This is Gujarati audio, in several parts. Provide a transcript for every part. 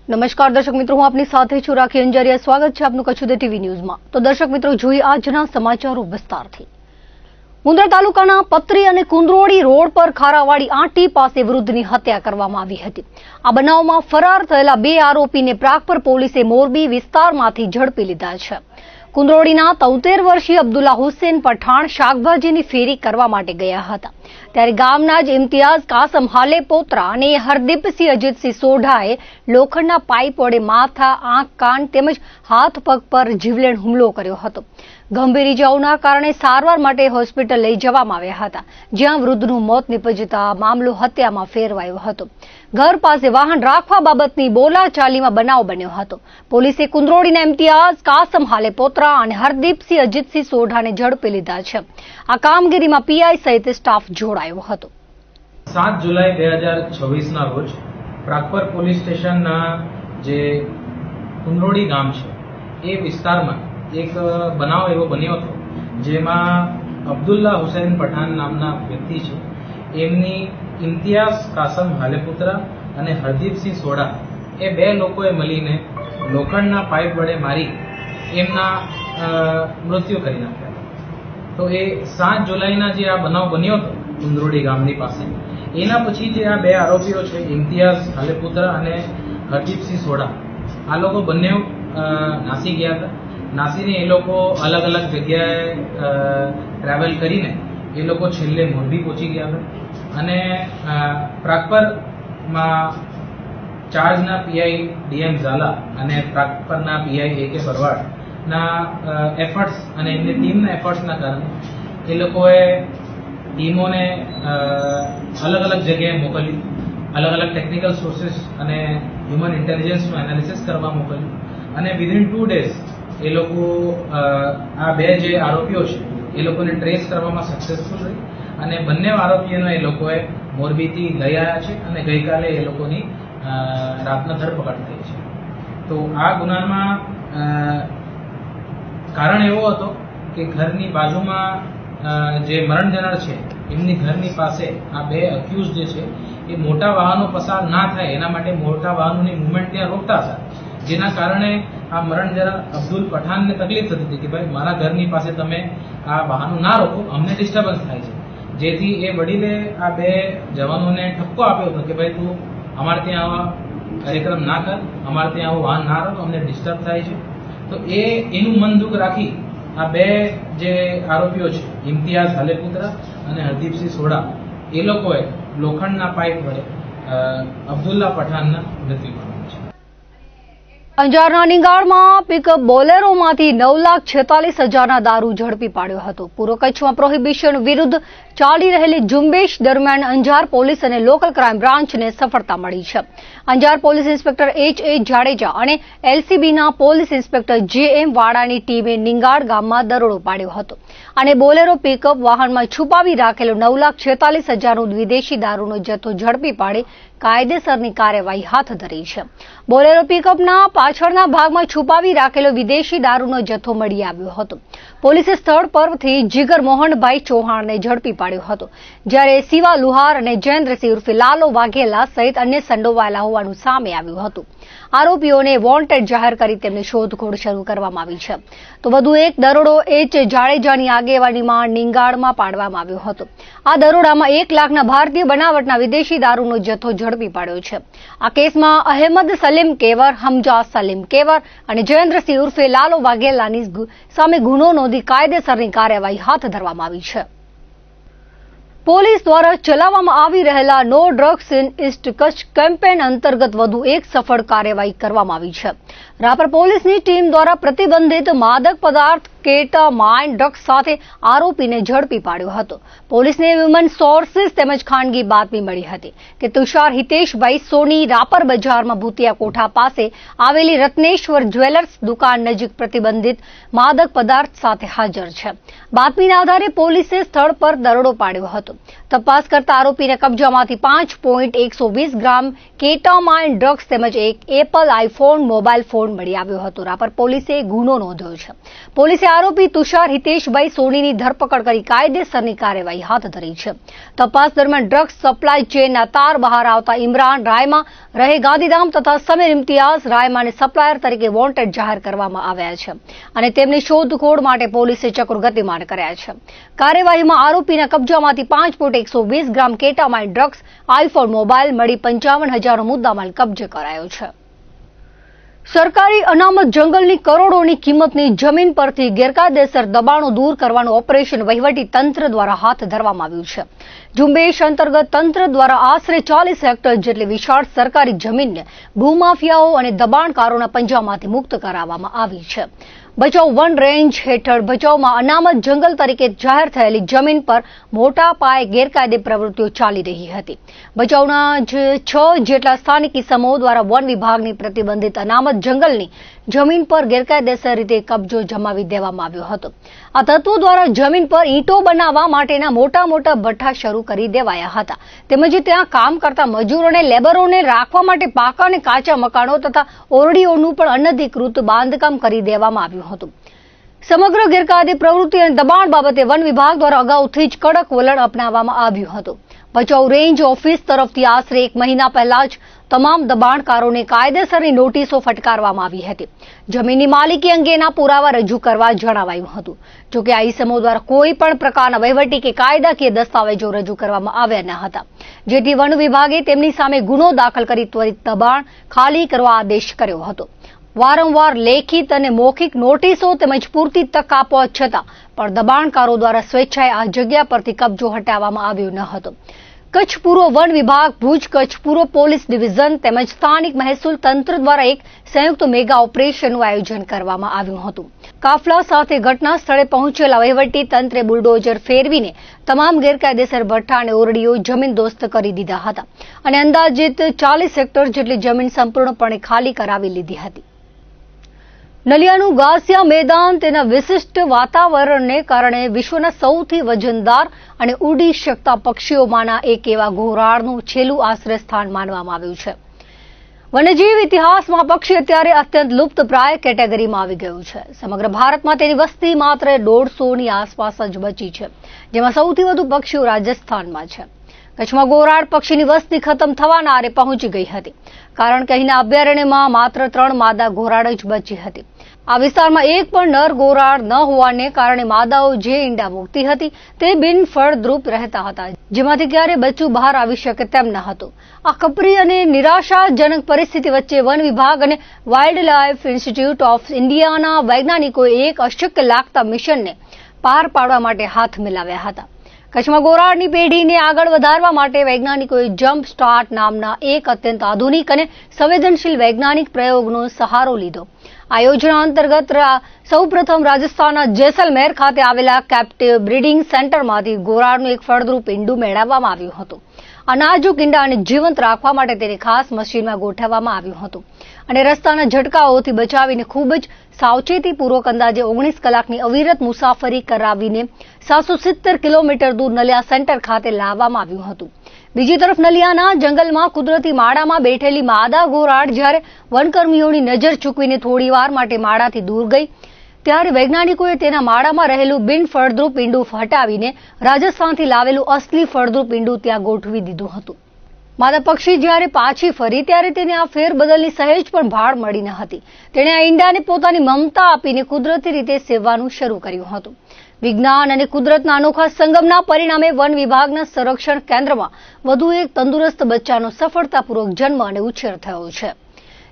નમસ્કાર દર્શક મિત્રો, હું આપની સાથે છું રાખી અંજારિયા. સ્વાગત છે આપનું કચ્છ ટીવી ન્યૂઝમાં. તો દર્શક મિત્રો, જોઈએ આજના સમાચારો વિસ્તારથી. મુન્દ્રા તાલુકાના પત્રી અને કુંદરોળી રોડ પર ખારાવાડી આંટી પાસે વૃદ્ધની હત્યા કરવામાં આવી હતી. આ બનાવમાં ફરાર થયેલા 2 આરોપીને પ્રાગપર પોલીસે મોરબી વિસ્તારમાંથી ઝડપી લીધા છે. કુંદરોળીના 73 વર્ષીય અબ્દુલ્લા હુસેન પઠાણ શાકભાજીની ફેરી કરવા માટે ગયા હતા. ત્યારે ગામના જ ઇમ્તિયાઝ કાસમ હાલેપોત્રા અને હરદીપસિંહ અજીતસિંહ સોઢાએ લોખંડના પાઇપ વડે માથા, આંખ, કાન તેમજ હાથ પગ પર જીવલેણ હુમલો કર્યો હતો. ગંભીર ઇજાઓના કારણે સારવાર માટે હોસ્પિટલ લઈ જવામાં આવ્યા હતા, જ્યાં વૃદ્ધનું મોત નીપજતા મામલો હત્યામાં ફેરવાયો હતો. ઘર પાસે વાહન રાખવા બાબતની બોલાચાલીમાં બનાવ બન્યો હતો. પોલીસે કુંદરોળીના ઇમ્તિયાઝ કાસમ હાલેપોત્રા અને હરદીપસિંહ અજીતસિંહ સોઢાને ઝડપી લીધા છે. આ કામગીરીમાં પીઆઈ સહિત સ્ટાફ જોડાયો હતો. 7 જુલાઈ 2026ના રોજ પ્રાગપર પોલીસ સ્ટેશનના જે કુંદરોળી ગામ છે એ વિસ્તારમાં એક બનાવ એવો બન્યો હતો, જેમાં અબ્દુલ્લા હુસૈન પઠાણ નામના વ્યક્તિ છે, એમની ઇમ્તિયાઝ કાસમ હાલેપુત્રા અને હરદીપસિંહ સોઢા એ 2 લોકોએ મળીને લોખંડના પાઇપ વડે મારી એમના મૃત્યુ કરી નાખ્યા. તો એ 7 જુલાઈના જે આ બનાવ બન્યો હતો કુંદરોળી ગામની પાસે, એના પછી જે આ 2 આરોપીઓ છે ઇમ્તિયાઝ હાલેપુત્રા અને હરદીપસિંહ સોઢા, આ લોકો બંને નાસી ગયા હતા. નાસીને એ લોકો અલગ અલગ જગ્યાએ ટ્રાવેલ કરીને એ લોકો છેલ્લે મોરબી પહોંચી ગયા હતા. અને પ્રાગપરમાં ચાર્જના પીઆઈ ડીએમ ઝાલા અને પ્રાગપરના પીઆઈ એ કે ભરવાડના એફર્ટ્સ અને એમની ટીમના એફર્ટ્સના કારણે એ લોકોએ ટીમોને અલગ અલગ જગ્યાએ મોકલી, અલગ અલગ ટેકનિકલ સોર્સિસ અને હ્યુમન ઇન્ટેલિજન્સનું એનાલિસિસ કરવા મોકલ્યું. અને વિધિન 2 ડેઝ એ લોકો આ 2 જે આરોપીઓ છે એ લોકોને ટ્રેસ કરવામાં સક્સેસફુલ રહી અને બંને આરોપીઓનો એ લોકોએ મોરબીથી લઈ આવ્યા છે અને ગઈકાલે એ લોકોની રાતના ધરપકડ થઈ છે. તો આ ગુનામાં કારણ એવો હતો કે ઘરની બાજુમાં જે મરણ જનાર છે એમની ઘરની પાસે આ 2 અક્યુઝ જે છે એ મોટા વાહનો પસાર ના થાય એના માટે મોટા વાહનોની મુવમેન્ટ ત્યાં રોકતા હતા, જેના કારણે આ મરણ જનાર અબ્દુલ પઠાણને તકલીફ થતી હતી કે ભાઈ મારા ઘરની પાસે તમે આ વાહનો ના રોકો, અમને ડિસ્ટર્બન્સ થાય છે. જેથી એ વડીલે આ 2 જવાનોને ઠપકો આપ્યો હતો કે ભાઈ તું અમારે ત્યાં આવા કાર્યક્રમ ના કર, અમારે ત્યાં આવું વાહન ના રોક, અમને ડિસ્ટર્બ થાય છે. તો એનું મન દુઃખ રાખી આ 2 જે આરોપીઓ છે ઇમ્તિયાઝ હાલેપુત્રા અને હરદીપસિંહ સોઢા એ લોકોએ લોખંડના પાઇપ વડે અબ્દુલ્લા પઠાણના મૃત્યુ પામ્યા છે. અંજારના નિંગાળમાં પિકઅપ બોલેરોમાંથી 9,46,000ના દારૂ ઝડપી પાડ્યો હતો. પૂર્વ કચ્છમાં પ્રોહિબિશન વિરુદ્ધ ચાલી રહેલી ઝુંબેશ દરમિયાન અંજાર પોલીસ અને લોકલ ક્રાઇમ બ્રાન્ચને સફળતા મળી છે. Anjar police inspector H.A. Jadeja અને LCBના પોલીસ ઇન્સ્પેક્ટર J.M. વાડાની ટીમે નિંગાળ ગામમાં દરોડો પાડ્યો હતો અને બોલેરો પિકઅપ વાહનમાં છુપાવી રાખેલો 9,46,000નો વિદેશી દારૂનો જથ્થો ઝડપી પાડી કાયદેસરની કાર્યવાહી હાથ ધરી છે. બોલેરો પિકઅપના પાછળના ભાગમાં છુપાવી રાખેલો વિદેશી દારૂનો જથ્થો મળી આવ્યો હતો. પોલીસે સ્થળ પરથી જીગર મોહનભાઈ ચૌહાણને ઝડપી પાડ્યો હતો, જ્યારે શિવા લુહાર અને જયેન્દ્રસિંહ ઉર્ફે લાલો વાઘેલા સહિત અન્ય સંડોવાયેલા હોવાનું સામે આવ્યું હતું. આરોપીઓને વોન્ટેડ જાહેર કરી તેમની શોધખોળ શરૂ કરવામાં આવી છે. તો વધુ એક દરોડો H. જાડેજાની આગેવાનીમાં નિંગાળમાં પાડવામાં આવ્યો હતો. આ દરોડામાં 1 લાખના ભારતીય બનાવટના વિદેશી દારૂનો જથ્થો ઝડપી પાડ્યો છે. આ કેસમાં અહેમદ સલીમ કેવર, હમજા સલીમ કેવર અને જયેન્દ્રસિંહ ઉર્ફે લાલો વાઘેલાની સામે ગુનો નોંધી કાયદેસરની કાર્યવાહી હાથ ધરવામાં આવી છે. પોલીસ દ્વારા ચલાવવામાં આવી રહેલા no drugs in East Kutch campaign અંતર્ગત વધુ એક સફળ કાર્યવાહી કરવામાં આવી છે. રાપર પોલીસની ટીમ દ્વારા પ્રતિબંધિત માદક પદાર્થ કેટામાઇન ડ્રગ્સ સાથે આરોપીને ઝડપી પાડ્યો હતો. પોલીસને હ્યુમન સોર્સિસ તેમજ ખાનગી બાતમી મળી હતી કે તુષાર હિતેશભાઈ સોની રાપર બજારમાં ભૂતિયા કોઠા પાસે આવેલી રત્નેશ્વર જ્વેલર્સ દુકાન નજીક પ્રતિબંધિત માદક પદાર્થ સાથે હાજર છે. બાતમીના આધારે પોલીસે સ્થળ પર દરોડો પાડ્યો હતો. તપાસ કરતા આરોપીને કબજામાંથી 5.120 ગ્રામ કેટામાઇન ડ્રગ્સ તેમજ એક એપલ આઈફોન મોબાઈલ ફોન મળી આવ્યો હતો. રાપર પોલીસે ગુનો નોંધ્યો છે. પોલીસે આરોપી તુષાર હિતેશભાઈ સોનીની ધરપકડ કરી કાયદેસરની કાર્યવાહી હાથ ધરી છે. તપાસ દરમિયાન ડ્રગ્સ સપ્લાય ચેનના તાર બહાર આવતા ઇમરાન રાયમા રહે ગાંધીધામ તથા સમીર ઇમ્તિયાઝ રાયમાને સપ્લાયર તરીકે વોન્ટેડ જાહેર કરવામાં આવ્યા છે અને તેમની શોધખોળ માટે પોલીસે ચક્રો ગતિમાન કર્યા છે. કાર્યવાહીમાં આરોપીના કબજામાંથી 5.120 ગ્રામ કેટામાઇન ડ્રગ્સ, આઈફોન મોબાઈલ મળી 55,000નો મુદ્દામાલ કબજે કરાયો છે. સરકારી અનામત જંગલની કરોડોની કિંમતની જમીન પરથી ગેરકાયદેસર દબાણો દૂર કરવાનું ઓપરેશન વહીવટી તંત્ર દ્વારા હાથ ધરવામાં આવ્યું છે. ઝુંબેશ અંતર્ગત તંત્ર દ્વારા આશરે 40 હેક્ટર જેટલી વિશાળ સરકારી જમીનને ભૂમાફિયાઓ અને દબાણકારોના પંજામાંથી મુક્ત કરાવવામાં આવી છે. ભચાઉ વન રેન્જ હેઠળ ભચાઉમાં અનામત જંગલ તરીકે જાહેર થયેલી જમીન પર મોટા પાયે ગેરકાયદે પ્રવૃત્તિઓ ચાલી રહી હતી. ભચાઉના 6 જેટલા સ્થાનિક ઇસમો દ્વારા વન વિભાગની પ્રતિબંધિત અનામત જંગલની જમીન પર ગેરકાયદેસર રીતે કબજો જમાવી દેવામાં આવ્યો હતો. આ તત્વો દ્વારા જમીન પર ઈંટો બનાવવા માટેના મોટા મોટા ભઠ્ઠા શરૂ કરી દેવાયા હતા તેમજ ત્યાં કામ કરતા મજૂરોને લેબરોને રાખવા માટે પાકા અને કાચા મકાનો તથા ઓરડીઓનું પણ અનધિકૃત બાંધકામ કરી દેવામાં આવ્યું હતું. સમગ્ર ગેરકાયદે પ્રવૃત્તિ અને દબાણ બાબતે વન વિભાગ દ્વારા અગાઉથી જ કડક વલણ અપનાવવામાં આવ્યું હતું. ભચાઉ રેન્જ ઓફિસ તરફથી આશરે 1 મહિના પહેલા જ તમામ દબાણકારોને કાયદેસરની નોટિસો ફટકારવામાં આવી હતી. જમીનની માલિકી અંગેના પુરાવા રજૂ કરવા જણાવાયું હતું. જોકે આ ઇસમો દ્વારા કોઈ પણ પ્રકારના વહીવટી કે કાયદાકીય દસ્તાવેજો રજૂ કરવામાં આવ્યા ન હતા, જેથી વન વિભાગે તેમની સામે ગુનો દાખલ કરી ત્વરિત દબાણ ખાલી કરવા આદેશ કર્યો હતો. વારંવાર લેખિત અને મૌખિક નોટિસો તેમજ પૂરતી તક આપવા છતાં પણ દબાણકારો દ્વારા સ્વેચ્છાએ આ જગ્યા પરથી કબજો હટાવવામાં આવ્યો ન હતો. કચ્છ પૂર્વ વન વિભાગ, ભુજ કચ્છ પૂર્વ પોલીસ ડિવિઝન તેમજ સ્થાનિક મહેસૂલ તંત્ર દ્વારા એક સંયુક્ત મેગા ઓપરેશનનું આયોજન કરવામાં આવ્યું હતું. કાફલા સાથે ઘટના સ્થળે પહોંચેલા વહીવટી તંત્રે બુલડોઝર ફેરવીને તમામ ગેરકાયદેસર ભઠ્ઠા અને ઓરડીઓ જમીનદોસ્ત કરી દીધા હતા અને અંદાજિત 40 હેક્ટર જેટલી જમીન સંપૂર્ણપણે ખાલી કરાવી લીધી હતી. નલિયાનું ઘાસિયા મેદાન તેના વિશિષ્ટ વાતાવરણને કારણે વિશ્વના સૌથી વજનદાર અને ઉડી શકતા પક્ષીઓમાંના એક એવા ઘોરાડનું છેલ્લું આશ્રય સ્થાન માનવામાં આવ્યું છે. વન્યજીવ ઇતિહાસમાં પક્ષી અત્યારે અત્યંત લુપ્તપ્રાય કેટેગરીમાં આવી ગયું છે. સમગ્ર ભારતમાં તેની વસ્તી માત્ર 150ની આસપાસ જ બચી છે, જેમાં સૌથી વધુ પક્ષીઓ રાજસ્થાનમાં છે. કચ્છમાં ઘોરાડ પક્ષીની વસ્તી ખતમ થવાના આરે પહોંચી ગઈ હતી, કારણ કે અહીંના અભયારણ્યમાં માત્ર 3 માદા ઘોરાડ જ બચી હતી. આ વિસ્તારમાં એક પણ નર ઘોરાડ ન હોવાને કારણે માદાઓ જે ઈંડા મૂકતી હતી તે બિનફળદ્રુપ રહેતા હતા, જેમાંથી ક્યારે બચ્ચું બહાર આવી શકે તેમ ન હતું. આ કપરી અને નિરાશાજનક પરિસ્થિતિ વચ્ચે વન વિભાગ અને વાઇલ્ડ લાઇફ ઇન્સ્ટિટ્યૂટ ઓફ ઇન્ડિયાના વૈજ્ઞાનિકોએ એક અશક્ય લાગતા મિશનને પાર પાડવા માટે હાથ મિલાવ્યા હતા. કચ્છમાં ઘોરાડની પેઢીને આગળ વધારવા માટે વૈજ્ઞાનિકોએ જમ્પ સ્ટાર્ટ નામના એક અત્યંત આધુનિક અને સંવેદનશીલ વૈજ્ઞાનિક પ્રયોગનો સહારો લીધો. આ યોજના અંતર્ગત સૌપ્રથમ રાજસ્થાનના જેસલમેર ખાતે આવેલા કેપ્ટિવ બ્રીડિંગ સેન્ટરમાંથી ઘોરાડનું એક ફળદ્રુપ ઈંડું મેળવવામાં આવ્યું હતું. આ નાજુક ઈંડાને જીવંત રાખવા માટે તેને ખાસ મશીનમાં ગોઠવવામાં આવ્યું હતું અને રસ્તાના ઝટકાઓથી બચાવીને ખૂબ જ સાવચેતીપૂર્વક અંદાજે 19 કલાકની અવિરત મુસાફરી કરાવીને 770 કિલોમીટર દૂર નલિયા સેન્ટર ખાતે લાવવામાં આવ્યું હતું. બીજી તરફ નલિયાના જંગલમાં કુદરતી માળામાં બેઠેલી માદા ઘોરાડ જ્યારે વનકર્મીઓની નજર ચૂકવીને થોડીવાર માટે માળાથી દૂર ગઈ, ત્યારે વૈજ્ઞાનિકોએ તેના માળામાં રહેલું બિનફળદ્રુપ ઈંડું હટાવીને રાજસ્થાનથી લાવેલું અસલી ફળદ્રુપ ઈંડું ત્યાં ગોઠવી દીધું હતું. માદા પક્ષી જ્યારે પાછી ફરી ત્યારે તેને આ ફેરબદલની સહેજ પણ ભાળ મળી ન હતી. તેણે આ ઈંડાને પોતાની મમતા આપીને કુદરતી રીતે સેવવાનું શરૂ કર્યું હતું. વિજ્ઞાન અને કુદરતના અનોખા સંગમના પરિણામે વન વિભાગના સંરક્ષણ કેન્દ્રમાં વધુ એક તંદુરસ્ત બચ્ચાનો સફળતાપૂર્વક જન્મ અને ઉછેર થયો છે,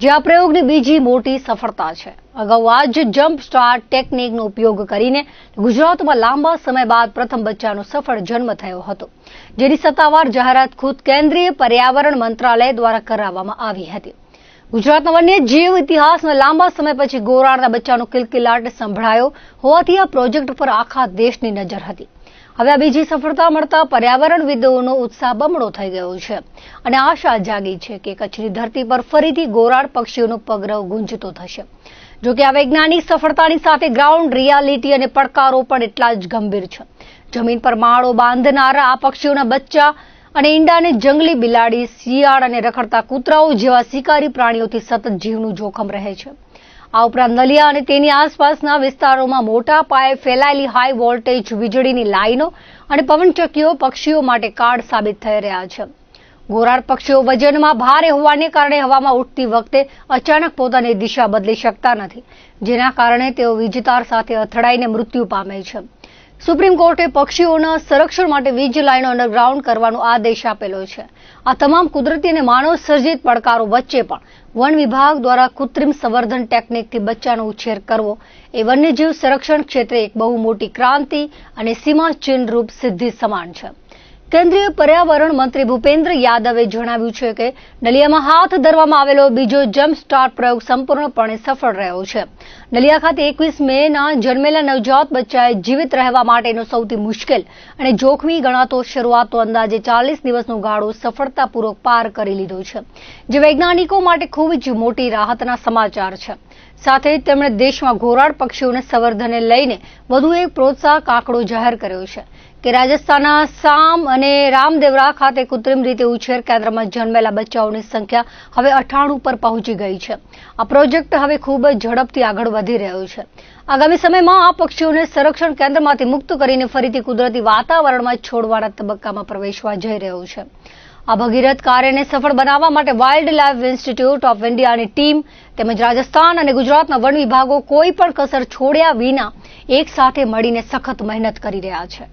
જે આ પ્રયોગની બીજી મોટી સફળતા છે. અગાઉ આ જ જમ્પ સ્ટાર્ટ ટેકનિકનો ઉપયોગ કરીને ગુજરાતમાં લાંબા સમય બાદ પ્રથમ બચ્ચાનો સફળ જન્મ થયો હતો, જેની સત્તાવાર જાહેરાત ખુદ કેન્દ્રીય પર્યાવરણ મંત્રાલય દ્વારા કરાવવામાં આવી હતી. ગુજરાતના વન્યજીવ ઇતિહાસમાં લાંબા સમય પછી ઘોરાડના બચ્ચાનો કિલકિલાટ સંભળાયો હોવાથી આ પ્રોજેક્ટ પર આખા દેશની નજર હતી. હવે આ બીજી સફળતા મળતા પર્યાવરણવિદોનો ઉત્સાહ બમણો થઈ ગયો છે અને આશા જાગી છે કે કચ્છની ધરતી પર ફરીથી ગોરાડ પક્ષીઓનો પગરવ ગુંજતો થશે. જોકે આ વૈજ્ઞાનિક સફળતાની સાથે ગ્રાઉન્ડ રિયાલિટી અને પડકારો પણ એટલા જ ગંભીર છે. જમીન પર માળો બાંધનારા આ પક્ષીઓના બચ્ચા અને ઈંડાને જંગલી બિલાડી, શિયાળ અને રખડતા કૂતરાઓ જેવા શિકારી પ્રાણીઓથી સતત જીવનું જોખમ રહે છે. આ ઉપરાંત નલિયા અને તેની આસપાસના વિસ્તારોમાં મોટા પાયે ફેલાયેલી હાઈ વોલ્ટેજ વીજળીની લાઈનો અને પવનચક્કીઓ પક્ષીઓ માટે કાળ સાબિત થઈ રહ્યા છે. ગોરાડ પક્ષીઓ વજનમાં ભારે હોવાને કારણે હવામાં ઉડતી વખતે અચાનક પોતાની દિશા બદલી શકતા નથી, જેના કારણે તેઓ વીજતાર સાથે અથડાઈને મૃત્યુ પામે છે. સુપ્રીમ કોર્ટે પક્ષીઓના સંરક્ષણ માટે વીજ લાઈનો અંડરગ્રાઉન્ડ કરવાનો આદેશ આપેલો છે. આ તમામ કુદરતી અને માનવ સર્જિત પડકારો વચ્ચે પણ વન વિભાગ દ્વારા કૃત્રિમ સંવર્ધન ટેકનિકથી બચ્ચાનો ઉછેર કરવો એ વન્યજીવ સંરક્ષણ ક્ષેત્રે એક બહુ મોટી ક્રાંતિ અને સીમાચિહ્નરૂપ સિદ્ધિ સમાન છે. કેન્દ્રીય પર્યાવરણ મંત્રી ભૂપેન્દ્ર યાદવે જણાવ્યું છે કે નલિયામાં હાથ ધરવામાં આવેલો બીજો જમ્પ સ્ટાર્ટ પ્રયોગ સંપૂર્ણપણે સફળ રહ્યો છે. નલિયા ખાતે 21 મેના જન્મેલા નવજાત બચ્ચાએ જીવિત રહેવા માટેનો સૌથી મુશ્કેલ અને જોખમી ગણાતો શરૂઆતનો અંદાજે 40 દિવસનો ગાળો સફળતાપૂર્વક પાર કરી લીધો છે, જે વૈજ્ઞાનિકો માટે ખૂબ જ મોટી રાહતના સમાચાર છે. સાથે જ તેમણે દેશમાં ગોરાડ પક્ષીઓને સંવર્ધનને લઈને વધુ એક પ્રોત્સાહક આંકડો જાહેર કર્યો છે કે રાજસ્થાનના સામ અને રામદેવરા ખાતે કૃત્રિમ રીતે ઉછેર કેન્દ્રમાં જન્મેલા બચ્ચાઓની સંખ્યા હવે 98 પર પહોંચી ગઈ છે. આ પ્રોજેક્ટ હવે ખૂબ જ ઝડપથી આગળ વધી રહ્યો છે. આગામી સમયમાં આ પક્ષીઓને સંરક્ષણ કેન્દ્રમાંથી મુક્ત કરીને ફરીથી કુદરતી વાતાવરણમાં છોડવાના તબક્કામાં પ્રવેશવા જઈ રહ્યો છે. આ ભગીરથ કાર્યને સફળ બનાવવા માટે વાઇલ્ડ લાઇફ ઇન્સ્ટિટ્યૂટ ઓફ ઇન્ડિયાની ટીમ તેમજ રાજસ્થાન અને ગુજરાતના વન વિભાગો કોઈ પણ કસર છોડ્યા વિના એક સાથે મળીને સખત મહેનત કરી રહ્યા છે.